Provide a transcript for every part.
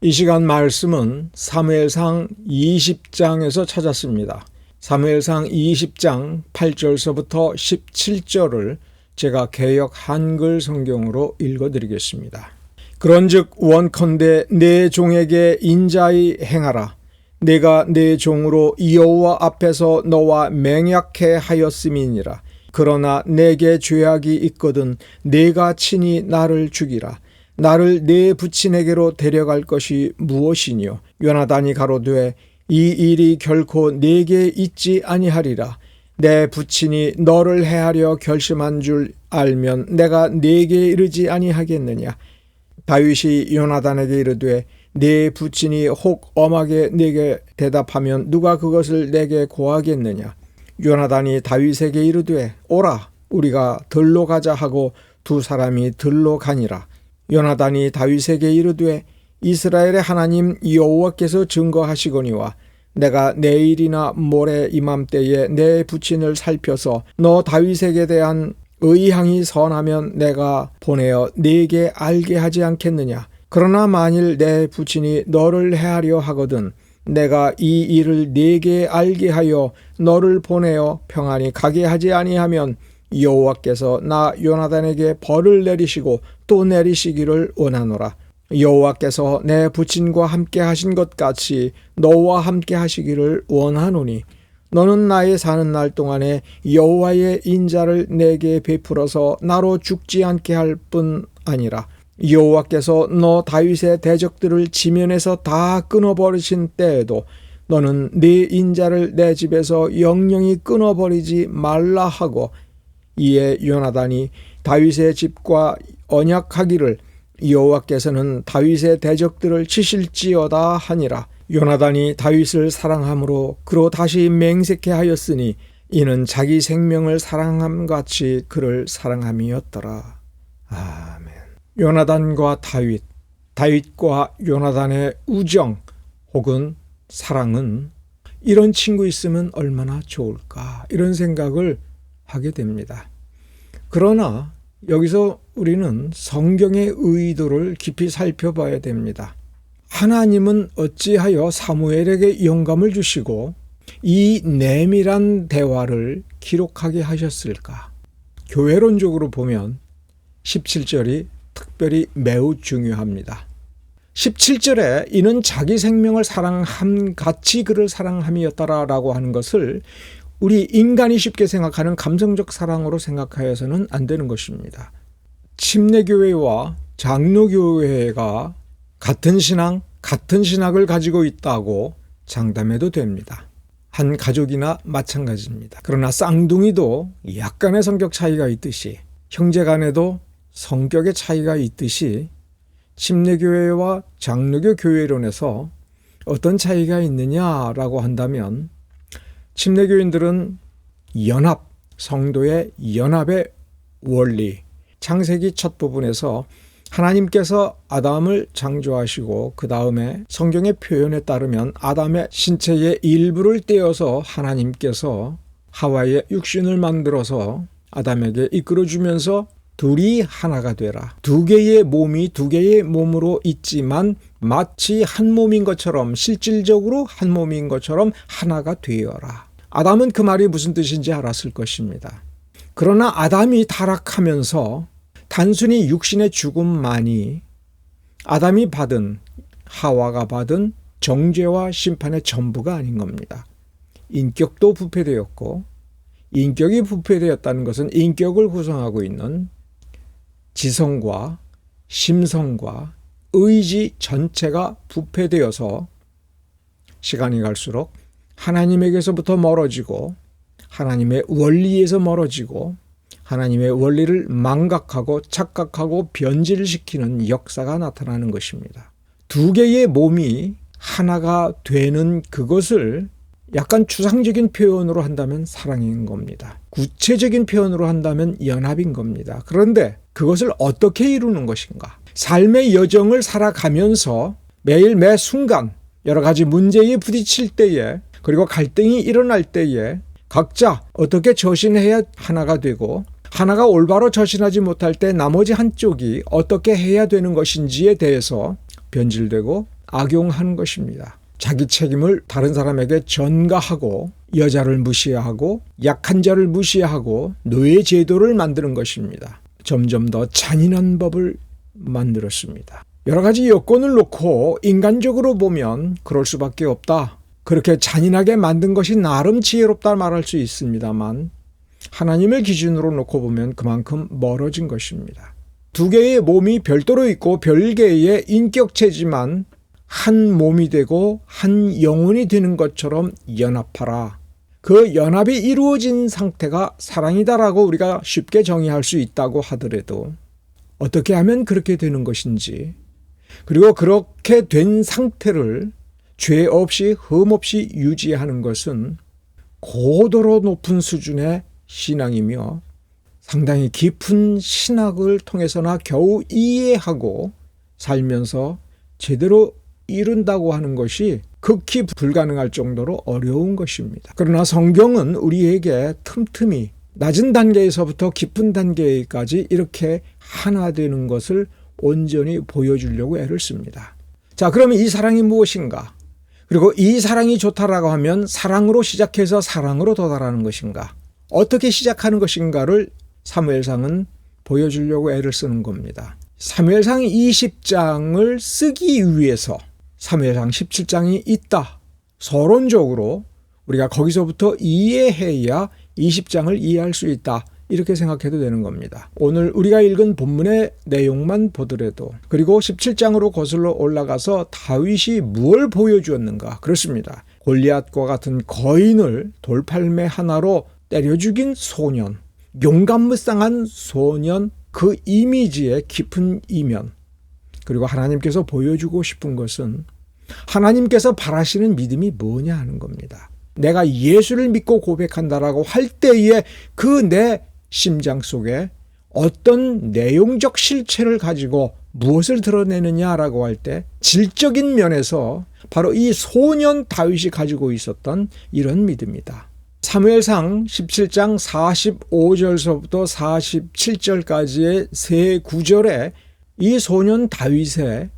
이 시간 말씀은 사무엘상 20장에서 찾았습니다. 사무엘상 20장 8절서부터 17절을 제가 개역 한글 성경으로 읽어드리겠습니다. 그런즉 원컨대 내 종에게 인자히 행하라. 내가 내 종으로 여호와 앞에서 너와 맹약해 하였음이니라. 그러나 내게 죄악이 있거든 내가 친히 나를 죽이라. 나를 내 부친에게로 데려갈 것이 무엇이뇨? 요나단이 가로되 이 일이 결코 내게 있지 아니하리라. 내 부친이 너를 해하려 결심한 줄 알면 내가 내게 이르지 아니하겠느냐? 다윗이 요나단에게 이르되 내 부친이 혹 엄하게 내게 대답하면 누가 그것을 내게 고하겠느냐? 요나단이 다윗에게 이르되 오라 우리가 들로 가자 하고 두 사람이 들로 가니라. 요나단이 다윗에게 이르되 이스라엘의 하나님 여호와께서 증거하시거니와 내가 내일이나 모레 이맘때에 내 부친을 살펴서 너 다윗에게 대한 의향이 선하면 내가 보내어 네게 알게 하지 않겠느냐. 그러나 만일 내 부친이 너를 해하려 하거든 내가 이 일을 네게 알게 하여 너를 보내어 평안히 가게 하지 아니하면 여호와께서 나 요나단에게 벌을 내리시고 또 내리시기를 원하노라. 여호와께서 내 부친과 함께 하신 것 같이 너와 함께 하시기를 원하노니 너는 나의 사는 날 동안에 여호와의 인자를 내게 베풀어서 나로 죽지 않게 할 뿐 아니라 여호와께서 너 다윗의 대적들을 지면에서 다 끊어버리신 때에도 너는 네 인자를 내 집에서 영영히 끊어버리지 말라 하고 이에 요나단이 다윗의 집과 언약하기를 여호와께서는 다윗의 대적들을 치실지어다 하니라. 요나단이 다윗을 사랑함으로 그로 다시 맹세케 하였으니 이는 자기 생명을 사랑함 같이 그를 사랑함이었더라. 아멘. 요나단과 다윗, 다윗과 요나단의 우정 혹은 사랑은 이런 친구 있으면 얼마나 좋을까 이런 생각을 하게 됩니다. 그러나 여기서 우리는 성경의 의도를 깊이 살펴봐야 됩니다. 하나님은 어찌하여 사무엘에게 영감을 주시고 이 내밀한 대화를 기록하게 하셨을까? 교회론적으로 보면 17절이 특별히 매우 중요합니다. 17절에 이는 자기 생명을 사랑함 같이 그를 사랑함이었다라고 하는 것을 우리 인간이 쉽게 생각하는 감성적 사랑으로 생각하여서는 안 되는 것입니다. 침례교회와 장로교회가 같은 신앙, 같은 신학을 가지고 있다고 장담해도 됩니다. 한 가족이나 마찬가지입니다. 그러나 쌍둥이도 약간의 성격 차이가 있듯이 형제 간에도 성격의 차이가 있듯이 침례교회와 장로교 교회론에서 어떤 차이가 있느냐라고 한다면 침례교인들은 연합, 성도의 연합의 원리, 창세기 첫 부분에서 하나님께서 아담을 창조하시고 그 다음에 성경의 표현에 따르면 아담의 신체의 일부를 떼어서 하나님께서 하와의 육신을 만들어서 아담에게 이끌어주면서 둘이 하나가 되라. 두 개의 몸이 두 개의 몸으로 있지만 마치 한 몸인 것처럼 실질적으로 한 몸인 것처럼 하나가 되어라. 아담은 그 말이 무슨 뜻인지 알았을 것입니다. 그러나 아담이 타락하면서 단순히 육신의 죽음만이 아담이 받은 하와가 받은 정죄와 심판의 전부가 아닌 겁니다. 인격도 부패되었고 인격이 부패되었다는 것은 인격을 구성하고 있는 지성과 심성과 의지 전체가 부패되어서 시간이 갈수록 하나님에게서부터 멀어지고 하나님의 원리에서 멀어지고 하나님의 원리를 망각하고 착각하고 변질시키는 역사가 나타나는 것입니다. 두 개의 몸이 하나가 되는 그것을 약간 추상적인 표현으로 한다면 사랑인 겁니다. 구체적인 표현으로 한다면 연합인 겁니다. 그런데 그것을 어떻게 이루는 것인가? 삶의 여정을 살아가면서 매일 매 순간 여러 가지 문제에 부딪힐 때에 그리고 갈등이 일어날 때에 각자 어떻게 저신해야 하나가 되고 하나가 올바로 저신하지 못할 때 나머지 한쪽이 어떻게 해야 되는 것인지에 대해서 변질되고 악용하는 것입니다. 자기 책임을 다른 사람에게 전가하고 여자를 무시하고 약한 자를 무시하고 노예 제도를 만드는 것입니다. 점점 더 잔인한 법을 만들었습니다. 여러 가지 여건을 놓고 인간적으로 보면 그럴 수밖에 없다. 그렇게 잔인하게 만든 것이 나름 지혜롭다 말할 수 있습니다만 하나님을 기준으로 놓고 보면 그만큼 멀어진 것입니다. 두 개의 몸이 별도로 있고 별개의 인격체지만 한 몸이 되고 한 영혼이 되는 것처럼 연합하라. 그 연합이 이루어진 상태가 사랑이다라고 우리가 쉽게 정의할 수 있다고 하더라도 어떻게 하면 그렇게 되는 것인지, 그리고 그렇게 된 상태를 죄 없이 흠 없이 유지하는 것은 고도로 높은 수준의 신앙이며 상당히 깊은 신학을 통해서나 겨우 이해하고 살면서 제대로 이룬다고 하는 것이 극히 불가능할 정도로 어려운 것입니다. 그러나 성경은 우리에게 틈틈이 낮은 단계에서부터 깊은 단계까지 이렇게 하나 되는 것을 온전히 보여주려고 애를 씁니다. 자, 그러면 이 사랑이 무엇인가? 그리고 이 사랑이 좋다라고 하면 사랑으로 시작해서 사랑으로 도달하는 것인가? 어떻게 시작하는 것인가를 사무엘상은 보여주려고 애를 쓰는 겁니다. 사무엘상 20장을 쓰기 위해서 사무엘상 17장이 있다. 서론적으로 우리가 거기서부터 이해해야 20장을 이해할 수 있다. 이렇게 생각해도 되는 겁니다. 오늘 우리가 읽은 본문의 내용만 보더라도, 그리고 17장으로 거슬러 올라가서 다윗이 무엇을 보여주었는가? 그렇습니다. 골리앗과 같은 거인을 돌팔매 하나로 때려 죽인 소년, 용감무쌍한 소년, 그 이미지의 깊은 이면, 그리고 하나님께서 보여주고 싶은 것은 하나님께서 바라시는 믿음이 뭐냐 하는 겁니다. 내가 예수를 믿고 고백한다라고 할 때에 그 내 심장 속에 어떤 내용적 실체를 가지고 무엇을 드러내느냐라고 할 때 질적인 면에서 바로 이 소년 다윗이 가지고 있었던 이런 믿음이다. 사무엘상 17장 45절서부터 47절까지의 세 구절에 이 소년 다윗의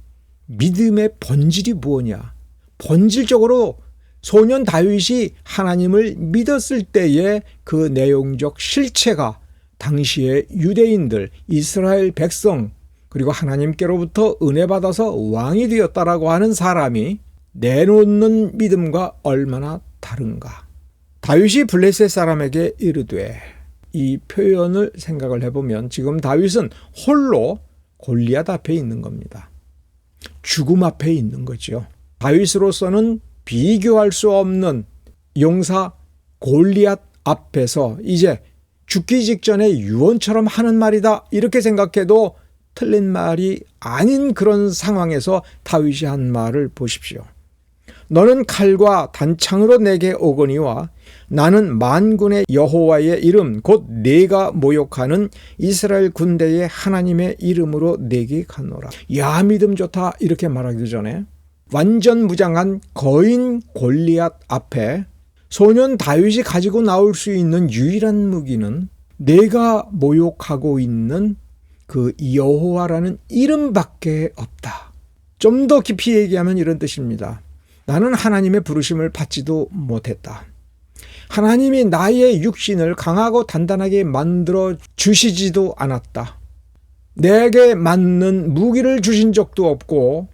믿음의 본질이 무엇이냐? 본질적으로 소년 다윗이 하나님을 믿었을 때의 그 내용적 실체가 당시의 유대인들, 이스라엘 백성, 그리고 하나님께로부터 은혜 받아서 왕이 되었다라고 하는 사람이 내놓는 믿음과 얼마나 다른가? 다윗이 블레셋 사람에게 이르되, 이 표현을 생각을 해보면 지금 다윗은 홀로 골리앗 앞에 있는 겁니다. 죽음 앞에 있는 거죠. 다윗으로서는 비교할 수 없는 용사 골리앗 앞에서 이제 죽기 직전에 유언처럼 하는 말이다, 이렇게 생각해도 틀린 말이 아닌 그런 상황에서 다윗이 한 말을 보십시오. 너는 칼과 단창으로 내게 오거니와 나는 만군의 여호와의 이름 곧 네가 모욕하는 이스라엘 군대의 하나님의 이름으로 내게 가노라. 야, 믿음 좋다, 이렇게 말하기 전에 완전 무장한 거인 골리앗 앞에 소년 다윗이 가지고 나올 수 있는 유일한 무기는 내가 모욕하고 있는 그 여호와라는 이름밖에 없다. 좀 더 깊이 얘기하면 이런 뜻입니다. 나는 하나님의 부르심을 받지도 못했다. 하나님이 나의 육신을 강하고 단단하게 만들어 주시지도 않았다. 내게 맞는 무기를 주신 적도 없고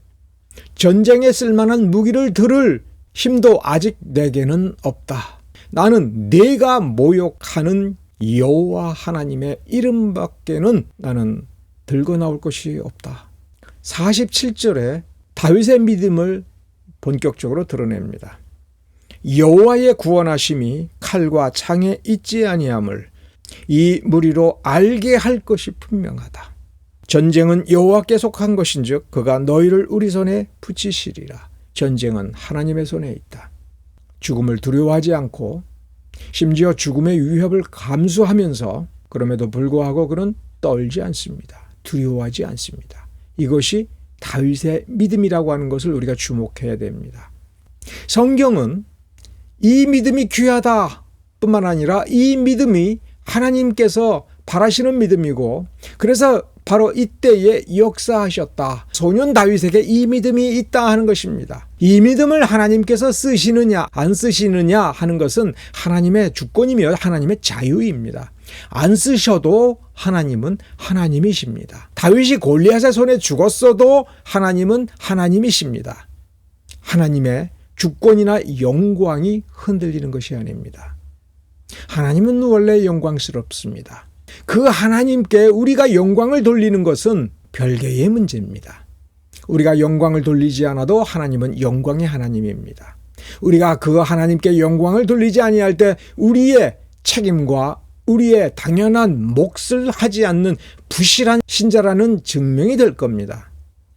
전쟁에 쓸만한 무기를 들을 힘도 아직 내게는 없다. 나는 내가 모욕하는 여호와 하나님의 이름밖에는 나는 들고 나올 것이 없다. 47절에 다윗의 믿음을 본격적으로 드러냅니다. 여호와의 구원하심이 칼과 창에 있지 아니함을 이 무리로 알게 할 것이 분명하다. 전쟁은 여호와께 속한 것인즉 그가 너희를 우리 손에 붙이시리라. 전쟁은 하나님의 손에 있다. 죽음을 두려워하지 않고 심지어 죽음의 위협을 감수하면서 그럼에도 불구하고 그는 떨지 않습니다. 두려워하지 않습니다. 이것이 다윗의 믿음이라고 하는 것을 우리가 주목해야 됩니다. 성경은 이 믿음이 귀하다 뿐만 아니라 이 믿음이 하나님께서 바라시는 믿음이고, 그래서 바로 이때에 역사하셨다. 소년 다윗에게 이 믿음이 있다 하는 것입니다. 이 믿음을 하나님께서 쓰시느냐 안 쓰시느냐 하는 것은 하나님의 주권이며 하나님의 자유입니다. 안 쓰셔도 하나님은 하나님이십니다. 다윗이 골리앗의 손에 죽었어도 하나님은 하나님이십니다. 하나님의 주권이나 영광이 흔들리는 것이 아닙니다. 하나님은 원래 영광스럽습니다. 그 하나님께 우리가 영광을 돌리는 것은 별개의 문제입니다. 우리가 영광을 돌리지 않아도 하나님은 영광의 하나님입니다. 우리가 그 하나님께 영광을 돌리지 아니할 때 우리의 책임과 우리의 당연한 몫을 하지 않는 부실한 신자라는 증명이 될 겁니다.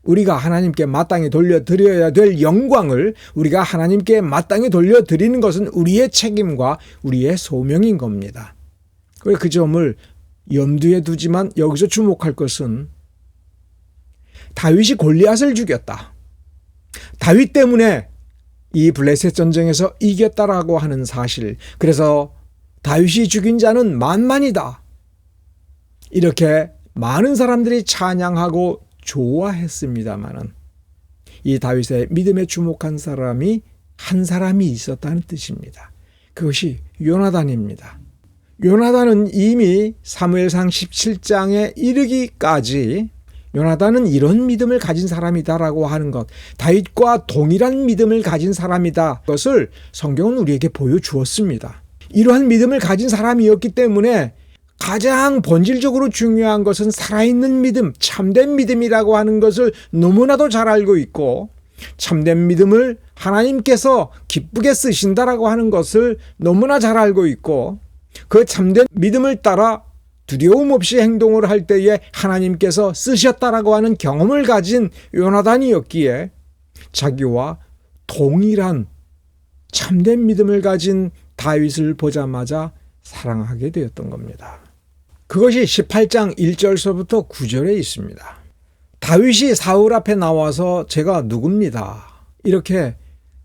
우리가 하나님께 마땅히 돌려드려야 될 영광을 우리가 하나님께 마땅히 돌려드리는 것은 우리의 책임과 우리의 소명인 겁니다. 그 점을 염두에 두지만 여기서 주목할 것은 다윗이 골리앗을 죽였다. 다윗 때문에 이 블레셋 전쟁에서 이겼다라고 하는 사실. 그래서 다윗이 죽인 자는 만만이다. 이렇게 많은 사람들이 찬양하고 좋아했습니다마는 이 다윗의 믿음에 주목한 사람이 한 사람이 있었다는 뜻입니다. 그것이 요나단입니다. 요나단은 이미 사무엘상 17장에 이르기까지 요나단은 이런 믿음을 가진 사람이다라고 하는 것, 다윗과 동일한 믿음을 가진 사람이다. 그것을 성경은 우리에게 보여주었습니다. 이러한 믿음을 가진 사람이었기 때문에 가장 본질적으로 중요한 것은 살아있는 믿음, 참된 믿음이라고 하는 것을 너무나도 잘 알고 있고 참된 믿음을 하나님께서 기쁘게 쓰신다라고 하는 것을 너무나 잘 알고 있고 그 참된 믿음을 따라 두려움 없이 행동을 할 때에 하나님께서 쓰셨다라고 하는 경험을 가진 요나단이었기에 자기와 동일한 참된 믿음을 가진 다윗을 보자마자 사랑하게 되었던 겁니다. 그것이 18장 1절서부터 9절에 있습니다. 다윗이 사울 앞에 나와서 제가 누굽니다. 이렇게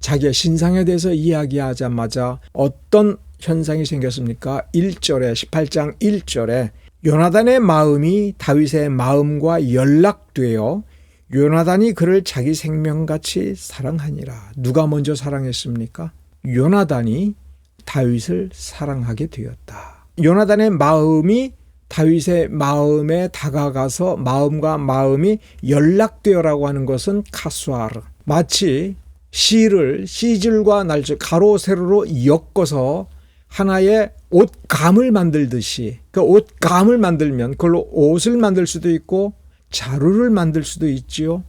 자기의 신상에 대해서 이야기하자마자 어떤 현상이 생겼습니까? 1절에 18장 1절에 요나단의 마음이 다윗의 마음과 연락되어 요나단이 그를 자기 생명같이 사랑하니라. 누가 먼저 사랑했습니까? 요나단이 다윗을 사랑하게 되었다. 요나단의 마음이 다윗의 마음에 다가가서 마음과 마음이 연락되어라고 하는 것은 카수아르. 마치 실을 시줄과 날줄 가로 세로로 엮어서 하나의 옷감을 만들듯이 그 옷감을 만들면 그걸로 옷을 만들 수도 있고 자루를 만들 수도 있지요.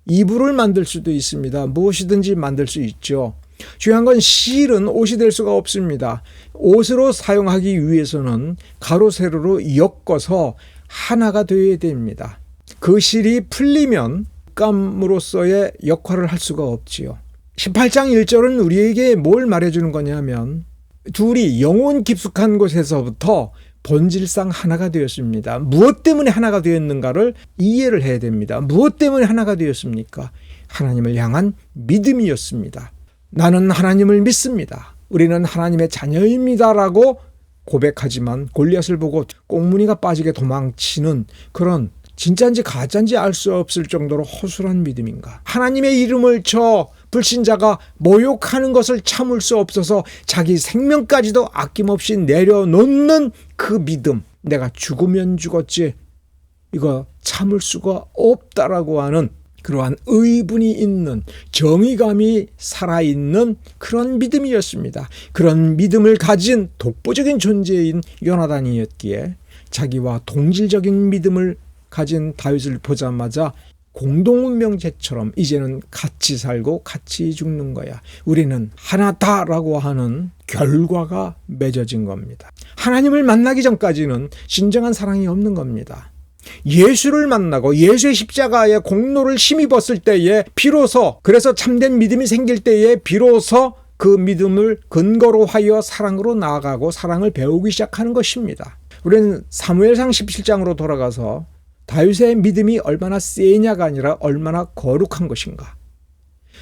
이불을 만들 수도 있습니다. 무엇이든지 만들 수 있죠. 중요한 건 실은 옷이 될 수가 없습니다. 옷으로 사용하기 위해서는 가로 세로로 엮어서 하나가 되어야 됩니다. 그 실이 풀리면 옷감으로서의 역할을 할 수가 없지요. 18장 1절은 우리에게 뭘 말해주는 거냐면 둘이 영혼 깊숙한 곳에서부터 본질상 하나가 되었습니다. 무엇 때문에 하나가 되었는가를 이해를 해야 됩니다. 무엇 때문에 하나가 되었습니까? 하나님을 향한 믿음이었습니다. 나는 하나님을 믿습니다. 우리는 하나님의 자녀입니다라고 고백하지만 골리앗을 보고 꽁무니가 빠지게 도망치는 그런 진짜인지 가짜인지 알 수 없을 정도로 허술한 믿음인가? 하나님의 이름을 저 불신자가 모욕하는 것을 참을 수 없어서 자기 생명까지도 아낌없이 내려놓는 그 믿음. 내가 죽으면 죽었지 이거 참을 수가 없다라고 하는 그러한 의분이 있는 정의감이 살아있는 그런 믿음이었습니다. 그런 믿음을 가진 독보적인 존재인 요나단이었기에 자기와 동질적인 믿음을 가진 다윗을 보자마자 공동운명제처럼 이제는 같이 살고 같이 죽는 거야. 우리는 하나다라고 하는 결과가 맺어진 겁니다. 하나님을 만나기 전까지는 진정한 사랑이 없는 겁니다. 예수를 만나고 예수의 십자가의 공로를 힘입었을 때에 비로소 그래서 참된 믿음이 생길 때에 비로소 그 믿음을 근거로 하여 사랑으로 나아가고 사랑을 배우기 시작하는 것입니다. 우리는 사무엘상 17장으로 돌아가서 다윗의 믿음이 얼마나 세냐가 아니라 얼마나 거룩한 것인가,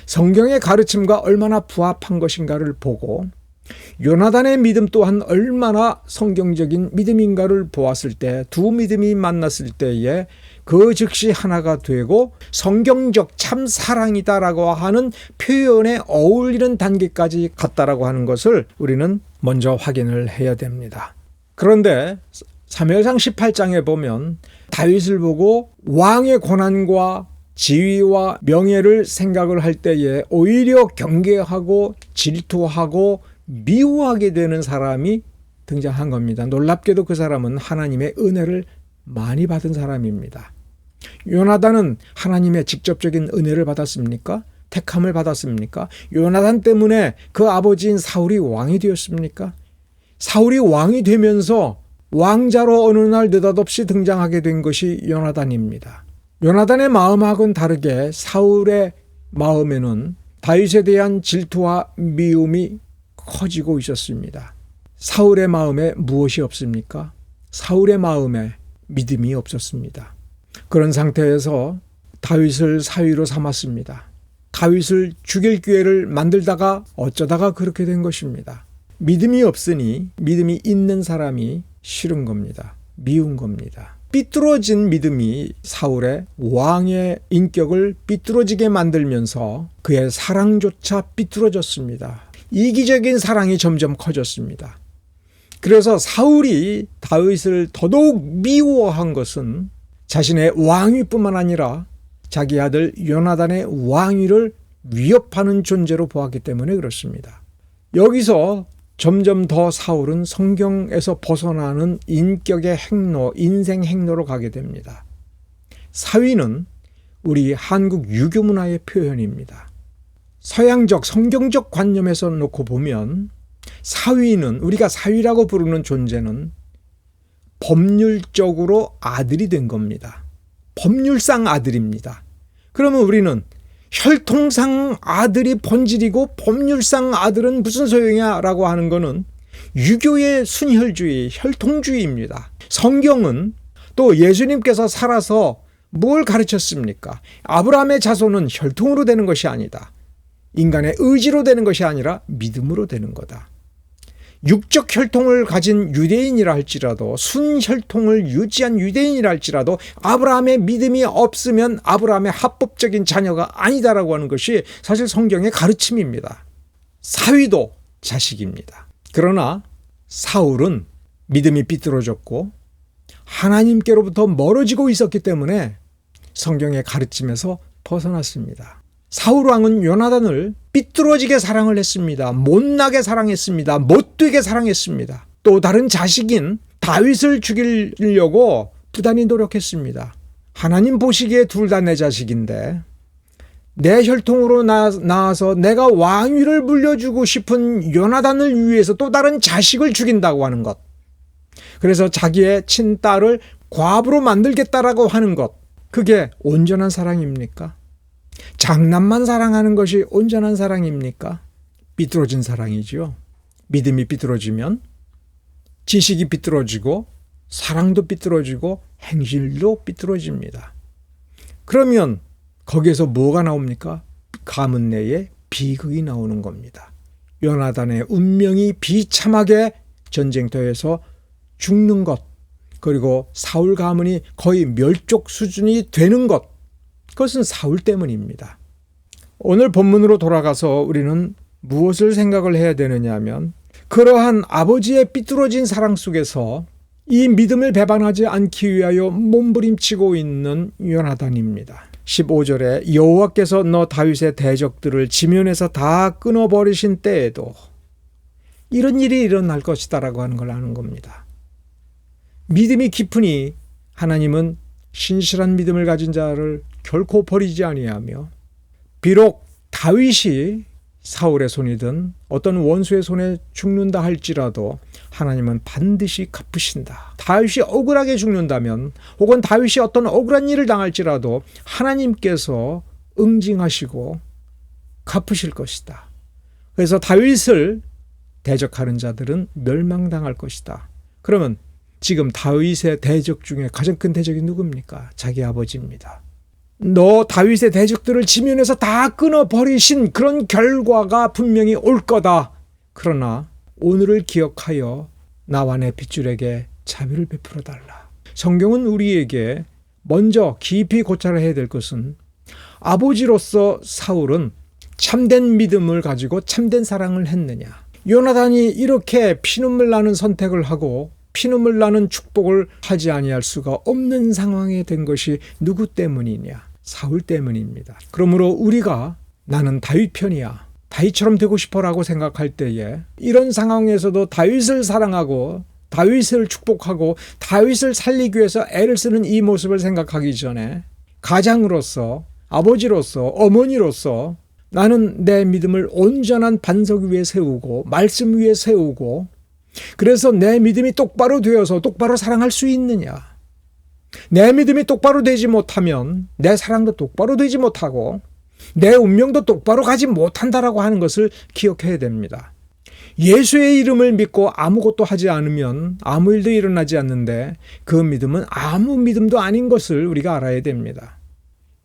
성경의 가르침과 얼마나 부합한 것인가를 보고 요나단의 믿음 또한 얼마나 성경적인 믿음인가를 보았을 때 두 믿음이 만났을 때에 그 즉시 하나가 되고 성경적 참 사랑이다라고 하는 표현에 어울리는 단계까지 갔다라고 하는 것을 우리는 먼저 확인을 해야 됩니다. 그런데 사무엘상 18장에 보면 다윗을 보고 왕의 권한과 지위와 명예를 생각을 할 때에 오히려 경계하고 질투하고 미워하게 되는 사람이 등장한 겁니다. 놀랍게도 그 사람은 하나님의 은혜를 많이 받은 사람입니다. 요나단은 하나님의 직접적인 은혜를 받았습니까? 택함을 받았습니까? 요나단 때문에 그 아버지인 사울이 왕이 되었습니까? 사울이 왕이 되면서 왕자로 어느 날 느닷없이 등장하게 된 것이 요나단입니다. 요나단의 마음하고는 다르게 사울의 마음에는 다윗에 대한 질투와 미움이 커지고 있었습니다. 사울의 마음에 무엇이 없습니까? 사울의 마음에 믿음이 없었습니다. 그런 상태에서 다윗을 사위로 삼았습니다. 다윗을 죽일 기회를 만들다가 어쩌다가 그렇게 된 것입니다. 믿음이 없으니 믿음이 있는 사람이 싫은 겁니다. 미운 겁니다. 삐뚤어진 믿음이 사울의 왕의 인격을 삐뚤어지게 만들면서 그의 사랑조차 삐뚤어졌습니다. 이기적인 사랑이 점점 커졌습니다. 그래서 사울이 다윗을 더더욱 미워한 것은 자신의 왕위뿐만 아니라 자기 아들 요나단의 왕위를 위협하는 존재로 보았기 때문에 그렇습니다. 여기서 점점 더 사울은 성경에서 벗어나는 인격의 행로, 인생 행로로 가게 됩니다. 사위는 우리 한국 유교 문화의 표현입니다. 서양적 성경적 관념에서 놓고 보면 사위는, 우리가 사위라고 부르는 존재는 법률적으로 아들이 된 겁니다. 법률상 아들입니다. 그러면 우리는 혈통상 아들이 본질이고 법률상 아들은 무슨 소용이야 라고 하는 것은 유교의 순혈주의, 혈통주의입니다. 성경은 또 예수님께서 살아서 뭘 가르쳤습니까? 아브라함의 자손은 혈통으로 되는 것이 아니다. 인간의 의지로 되는 것이 아니라 믿음으로 되는 거다. 육적 혈통을 가진 유대인이라 할지라도, 순혈통을 유지한 유대인이라 할지라도 아브라함의 믿음이 없으면 아브라함의 합법적인 자녀가 아니다라고 하는 것이 사실 성경의 가르침입니다. 사위도 자식입니다. 그러나 사울은 믿음이 삐뚤어졌고 하나님께로부터 멀어지고 있었기 때문에 성경의 가르침에서 벗어났습니다. 사울 왕은 요나단을 삐뚤어지게 사랑을 했습니다. 못나게 사랑했습니다. 못되게 사랑했습니다. 또 다른 자식인 다윗을 죽이려고 부단히 노력했습니다. 하나님 보시기에 둘 다 내 자식인데 내 혈통으로 나와서 내가 왕위를 물려주고 싶은 요나단을 위해서 또 다른 자식을 죽인다고 하는 것. 그래서 자기의 친딸을 과부로 만들겠다라고 하는 것. 그게 온전한 사랑입니까? 장남만 사랑하는 것이 온전한 사랑입니까? 삐뚤어진 사랑이죠. 믿음이 삐뚤어지면 지식이 삐뚤어지고 사랑도 삐뚤어지고 행실도 삐뚤어집니다. 그러면 거기에서 뭐가 나옵니까? 가문 내에 비극이 나오는 겁니다. 요나단의 운명이 비참하게 전쟁터에서 죽는 것, 그리고 사울 가문이 거의 멸족 수준이 되는 것, 그것은 사울 때문입니다. 오늘 본문으로 돌아가서 우리는 무엇을 생각을 해야 되느냐 하면 그러한 아버지의 삐뚤어진 사랑 속에서 이 믿음을 배반하지 않기 위하여 몸부림치고 있는 요나단입니다. 15절에 여호와께서 너 다윗의 대적들을 지면에서 다 끊어버리신 때에도 이런 일이 일어날 것이다 라고 하는 걸 아는 겁니다. 믿음이 깊으니 하나님은 신실한 믿음을 가진 자를 결코 버리지 아니하며 비록 다윗이 사울의 손이든 어떤 원수의 손에 죽는다 할지라도 하나님은 반드시 갚으신다. 다윗이 억울하게 죽는다면 혹은 다윗이 어떤 억울한 일을 당할지라도 하나님께서 응징하시고 갚으실 것이다. 그래서 다윗을 대적하는 자들은 멸망당할 것이다. 그러면 지금 다윗의 대적 중에 가장 큰 대적이 누굽니까? 자기 아버지입니다. 너 다윗의 대적들을 지면에서 다 끊어버리신 그런 결과가 분명히 올 거다. 그러나 오늘을 기억하여 나와 내 핏줄에게 자비를 베풀어 달라. 성경은 우리에게 먼저 깊이 고찰해야 될 것은 아버지로서 사울은 참된 믿음을 가지고 참된 사랑을 했느냐. 요나단이 이렇게 피눈물 나는 선택을 하고 피눈물 나는 축복을 하지 아니할 수가 없는 상황에 된 것이 누구 때문이냐? 사울 때문입니다. 그러므로 우리가 나는 다윗 편이야, 다윗처럼 되고 싶어라고 생각할 때에 이런 상황에서도 다윗을 사랑하고 다윗을 축복하고 다윗을 살리기 위해서 애를 쓰는 이 모습을 생각하기 전에 가장으로서, 아버지로서, 어머니로서 나는 내 믿음을 온전한 반석 위에 세우고 말씀 위에 세우고 그래서 내 믿음이 똑바로 되어서 똑바로 사랑할 수 있느냐. 내 믿음이 똑바로 되지 못하면 내 사랑도 똑바로 되지 못하고 내 운명도 똑바로 가지 못한다라고 하는 것을 기억해야 됩니다. 예수의 이름을 믿고 아무것도 하지 않으면 아무 일도 일어나지 않는데 그 믿음은 아무 믿음도 아닌 것을 우리가 알아야 됩니다.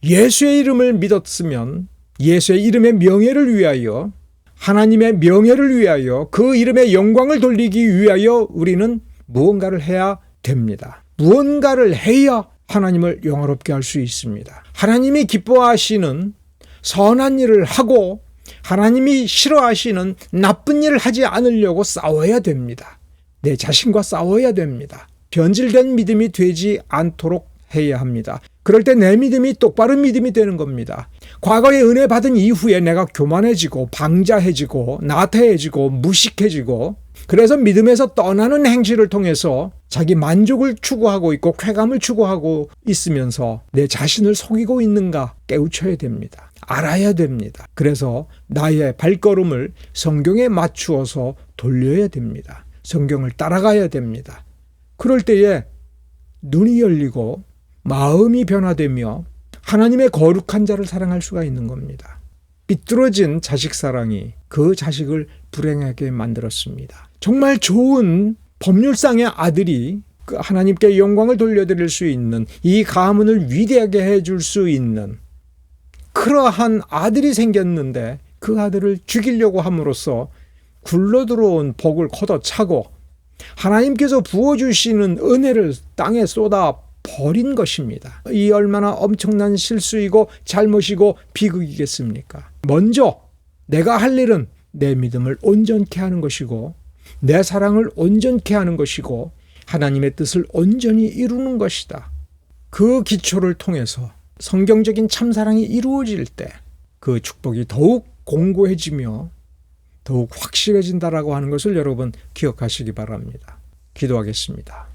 예수의 이름을 믿었으면 예수의 이름의 명예를 위하여, 하나님의 명예를 위하여, 그 이름의 영광을 돌리기 위하여 우리는 무언가를 해야 됩니다. 무언가를 해야 하나님을 영화롭게 할 수 있습니다. 하나님이 기뻐하시는 선한 일을 하고 하나님이 싫어하시는 나쁜 일을 하지 않으려고 싸워야 됩니다. 내 자신과 싸워야 됩니다. 변질된 믿음이 되지 않도록 해야 합니다. 그럴 때 내 믿음이 똑바른 믿음이 되는 겁니다. 과거에 은혜 받은 이후에 내가 교만해지고 방자해지고 나태해지고 무식해지고 그래서 믿음에서 떠나는 행실을 통해서 자기 만족을 추구하고 있고 쾌감을 추구하고 있으면서 내 자신을 속이고 있는가 깨우쳐야 됩니다. 알아야 됩니다. 그래서 나의 발걸음을 성경에 맞추어서 돌려야 됩니다. 성경을 따라가야 됩니다. 그럴 때에 눈이 열리고 마음이 변화되며 하나님의 거룩한 자를 사랑할 수가 있는 겁니다. 삐뚤어진 자식 사랑이 그 자식을 불행하게 만들었습니다. 정말 좋은 법률상의 아들이 하나님께 영광을 돌려드릴 수 있는 이 가문을 위대하게 해줄 수 있는 그러한 아들이 생겼는데 그 아들을 죽이려고 함으로써 굴러들어온 복을 걷어차고 하나님께서 부어주시는 은혜를 땅에 쏟아 버린 것입니다. 이 얼마나 엄청난 실수이고 잘못이고 비극이겠습니까? 먼저 내가 할 일은 내 믿음을 온전케 하는 것이고 내 사랑을 온전케 하는 것이고 하나님의 뜻을 온전히 이루는 것이다. 그 기초를 통해서 성경적인 참사랑이 이루어질 때 그 축복이 더욱 공고해지며 더욱 확실해진다라고 하는 것을 여러분 기억하시기 바랍니다. 기도하겠습니다.